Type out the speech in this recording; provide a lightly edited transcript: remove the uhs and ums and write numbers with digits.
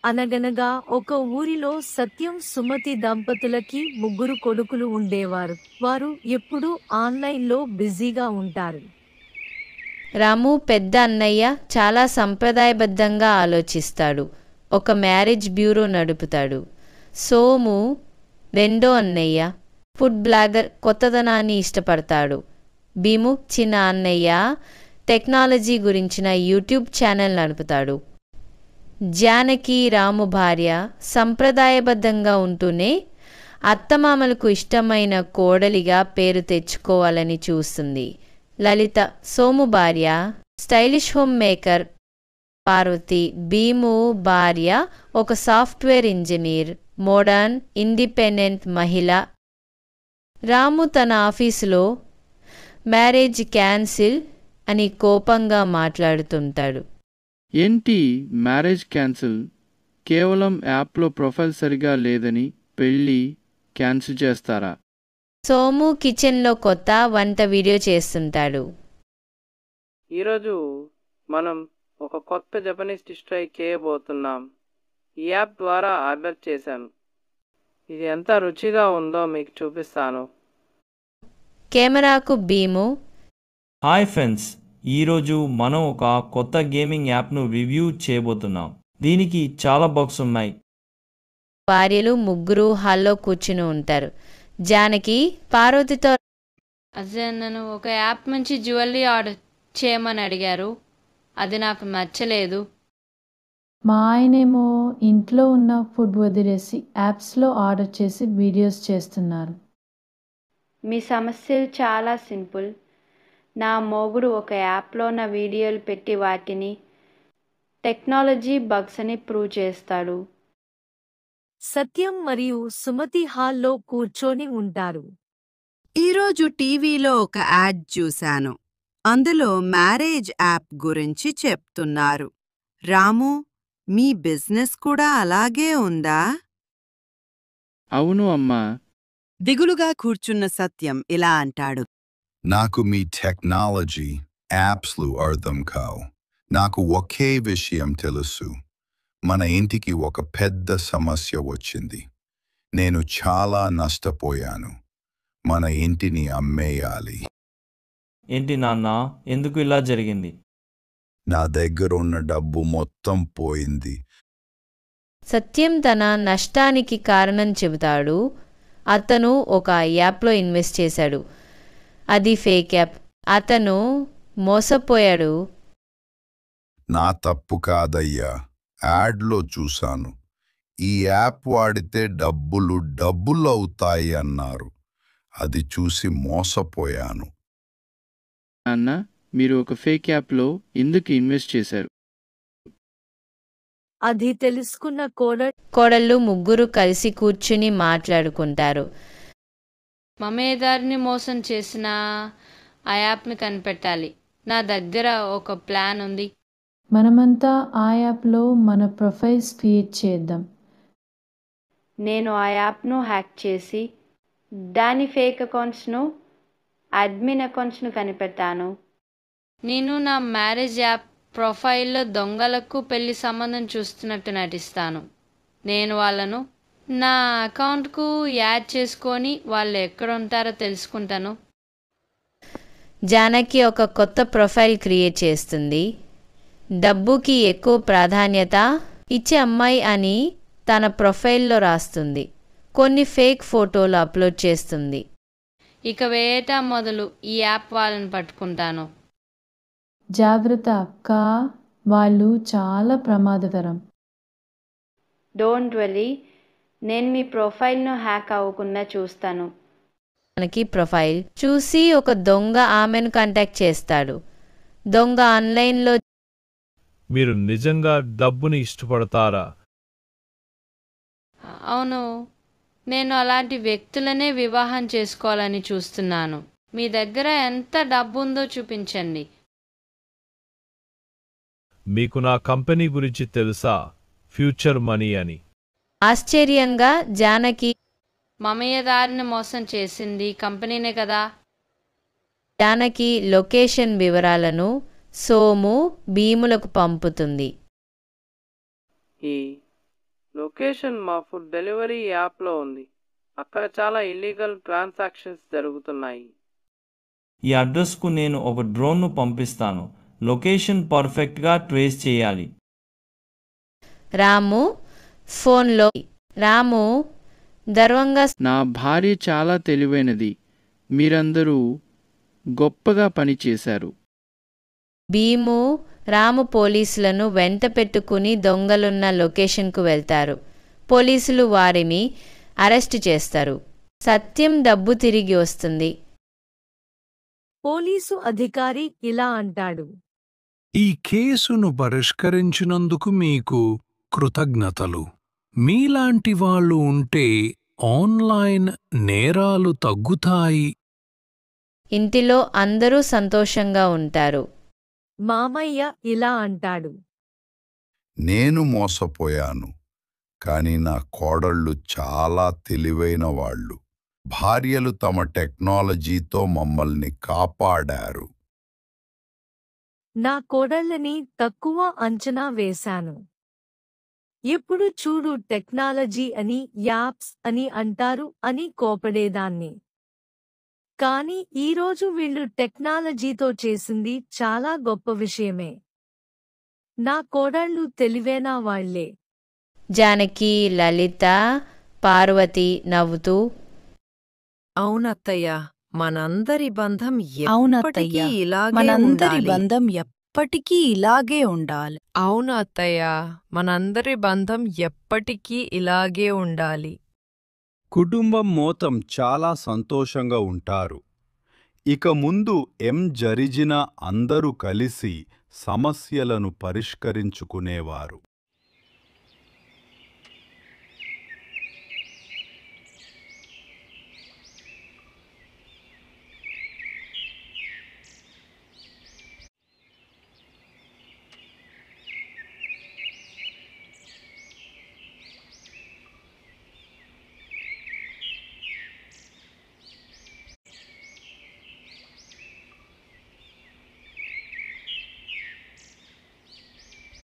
అనగనగా ఒక ఊరిలో సత్యం సుమతి దంపతులకి ముగ్గురు కొడుకులు ఉండేవారు. వారు ఎప్పుడూ ఆన్లైన్లో బిజీగా ఉంటారు. రాము పెద్ద అన్నయ్య చాలా సంప్రదాయబద్ధంగా ఆలోచిస్తాడు. ఒక మ్యారేజ్ బ్యూరో నడుపుతాడు. సోము రెండో అన్నయ్య ఫుడ్ బ్లాగర్, కొత్తదనాన్ని ఇష్టపడతాడు. భీము చిన్న అన్నయ్య టెక్నాలజీ గురించిన యూట్యూబ్ ఛానల్ నడుపుతాడు. జానకి రాము భార్య సంప్రదాయబద్ధంగా ఉంటూనే అత్తమామలకు ఇష్టమైన కోడలిగా పేరు తెచ్చుకోవాలని చూస్తుంది. లలిత సోము భార్య stylish home maker. Parvati Bheem భార్య ఒక సాఫ్ట్వేర్ ఇంజనీర్, మోడర్న్ ఇండిపెండెంట్ మహిళ. రాము తన ఆఫీసులో మ్యారేజ్ క్యాన్సిల్ అని కోపంగా మాట్లాడుతుంటాడు. ఏంటి మ్యారేజ్ క్యాన్సిల్? కేవలం యాప్లో ప్రొఫైల్ సరిగా లేదని పెళ్ళి క్యాన్సిల్ చేస్తారా? సోము కిచెన్లో కొత్త వంట వీడియో చేస్తుంటాడు. ఈరోజు మనం ఒక కొత్త జపనీస్ డిష్ ట్రై చేయబోతున్నాం. ఈ యాప్ ద్వారా ఆర్డర్ చేశాను. ఇది ఎంత రుచిగా ఉందో మీకు చూపిస్తాను. కెమెరాకు భీము హాయ్ ఫ్రెండ్స్, ఈరోజు మనం ఒక కొత్త గేమింగ్ యాప్ను రివ్యూ చేయబోతున్నాం. దీనికి చాలా బగ్స్ ఉన్నాయి. భార్యలు ముగ్గురు హాల్లో కూర్చుని ఉంటారు. జానకి పార్వతితో అదే నన్ను ఒక యాప్ నుంచి జ్యువెలరీ ఆర్డర్ చేయమని అడిగారు. అది నాకు నచ్చలేదు. మా ఆయనేమో ఇంట్లో ఉన్న ఫుడ్ వదిలేసి యాప్స్లో ఆర్డర్ చేసి వీడియోస్ చేస్తున్నారు. మీ సమస్యలు చాలా సింపుల్. నా మొగుడు ఒక యాప్లో నా వీడియోలు పెట్టి వాటిని టెక్నాలజీ బగ్స్ అని ప్రూవ్ చేస్తాడు. సత్యం మరియు సుమతి హాల్లో కూర్చొని ఉంటారు. ఈరోజు టీవీలో ఒక యాడ్ చూశాను. అందులో మ్యారేజ్ యాప్ గురించి చెప్తున్నారు. రాము, మీ బిజినెస్ కూడా అలాగే ఉందా? అవును అమ్మా. దిగులుగా కూర్చున్న సత్యం ఇలా అంటాడు. నాకు మీ టెక్నాలజీ యాప్స్లు అర్థం కావు. నాకు ఒకే విషయం తెలుసు. మన ఇంటికి ఒక పెద్ద సమస్య వచ్చింది. నేను చాలా నష్టపోయాను. మన ఇంటిని అమ్మేయాలి. ఏంటి నాన్న, ఎందుకు ఇలా జరిగింది? నా దగ్గరున్న డబ్బు మొత్తం పోయింది. సత్యం తన నష్టానికి కారణం చెబుతాడు. అతను ఒక యాప్లో ఇన్వెస్ట్ చేశాడు. అది ఫేక్ యాప్. అతను మోసపోయాడు. నా తప్పు కాదయ్యా. యాడ్లో చూశాను. ఈ యాప్ వాడితే డబ్బులు అవుతాయి అన్నారు. అది చూసి మోసపోయాను. నాన్న, మీరు ఒక ఫేక్ యాప్లో ఎందుకు ఇన్వెస్ట్ చేశారు? అది తెలుసుకున్న కోడళ్ళు ముగ్గురు కలిసి కూర్చుని మాట్లాడుకుంటారు. మమేదారిని మోసం చేసిన ఆ యాప్ని కనిపెట్టాలి. నా దగ్గర ఒక ప్లాన్ ఉంది. మనమంతా ఆ యాప్లో మన ప్రొఫైల్స్ క్రియేట్ చేద్దాం. నేను ఆ యాప్ను హ్యాక్ చేసి దాని ఫేక్ అకౌంట్స్ను, అడ్మిన్ అకౌంట్స్ను కనిపెట్టాను. నేను నా మ్యారేజ్ యాప్ ప్రొఫైల్లో దొంగలకు పెళ్లి సంబంధం చూస్తున్నట్టు నటిస్తాను. నేను వాళ్ళను నా అకౌంట్కు యాడ్ చేసుకొని వాళ్ళు ఎక్కడ ఉంటారో తెలుసుకుంటాను. జానకి ఒక కొత్త ప్రొఫైల్ క్రియేట్ చేస్తుంది. డబ్బుకి ఎక్కువ ప్రాధాన్యత ఇచ్చే అమ్మాయి అని తన ప్రొఫైల్లో రాస్తుంది. కొన్ని ఫేక్ ఫోటోలు అప్లోడ్ చేస్తుంది. ఇక వేట మొదలు ఈ యాప్ వాళ్ళని పట్టుకుంటాను. జాగ్రత్త అక్క, వాళ్ళు చాలా ప్రమాదకరం. డోంట్ వరీ, నేను మీ ప్రొఫైల్ను హ్యాక్ అవ్వకుండా చూస్తాను. మనకి ప్రొఫైల్ చూసి ఒక దొంగ ఆమెను కాంటాక్ట్ చేస్తాడు. దొంగ ఆన్లైన్లో మీరు నిజంగా డబ్బుని ఇష్టపడతారా? అవును, నేను అలాంటి వ్యక్తులనే వివాహం చేసుకోవాలని చూస్తున్నాను. మీ దగ్గర ఎంత డబ్బు ఉందో చూపించండి. మీకు నా కంపెనీ గురించి తెలుసా? ఫ్యూచర్ మనీ అని. ఆశ్చర్యంగా జానకి మమయ్య దారిని మోసం చేసింది కంపెనీనే కదా. జానకి లొకేషన్ వివరాలను సోము భీములకు పంపుతుంది. ఈ లొకేషన్ మా ఫుడ్ డెలివరీ యాప్లో ఉంది. అక్కడ చాలా ఇల్లీగల్ ట్రాన్సాక్షన్స్ జరుగుతున్నాయి. ఈ అడ్రస్కు నేను ఒక డ్రోన్ను పంపిస్తాను. లొకేషన్ పర్ఫెక్ట్గా ట్రేస్ చేయాలి. రాము ఫోన్లో రాము గర్వంగా నా భార్య చాలా తెలివైనది. మీరందరూ గొప్పగా పనిచేశారు. భీము రాము పోలీసులను వెంట పెట్టుకుని దొంగలున్న లొకేషన్కు వెళ్తారు. పోలీసులు వారిని అరెస్టు చేస్తారు. సత్యం డబ్బు తిరిగి వస్తుంది. పోలీసు అధికారి ఇలా అంటాడు. ఈ కేసును పరిష్కరించినందుకు మీకు కృతజ్ఞతలు. మీలాంటి వాళ్ళు ఉంటే ఆన్లైన్ నేరాలు తగ్గుతాయి. ఇంటిలో అందరూ సంతోషంగా ఉంటారు. మామయ్య ఇలా అంటాడు. నేను మోసపోయాను, కాని నా కోడళ్ళు చాలా తెలివైన వాళ్ళు. భార్యలు తమ టెక్నాలజీతో మమ్మల్ని కాపాడారు. నా కోడళ్ళని తక్కువ అంచనా వేశాను. ఎప్పుడు చూడు టెక్నాలజీ అని యాప్స్ అని అంటారు అని కోపడేదాన్ని. కానీ ఈరోజు వీళ్ళు టెక్నాలజీతో చేసింది చాలా గొప్ప విషయమే. నా కోడళ్ళు తెలివైన వాళ్లే. జానకి, లలిత, పార్వతి నవ్వుతూ అవునత్తయ్య, మనందరి బంధం అవునత్తయ్య, మనందరి బంధం ఎప్పటికీ ఇలాగే ఉండాలి. అవును అత్తయ్య, మనందరి బంధం ఎప్పటికీ ఇలాగే ఉండాలి. కుటుంబం మొత్తం చాలా సంతోషంగా ఉంటారు. ఇక ముందు జరిగిన అందరూ కలిసి సమస్యలను పరిష్కరించుకునేవారు.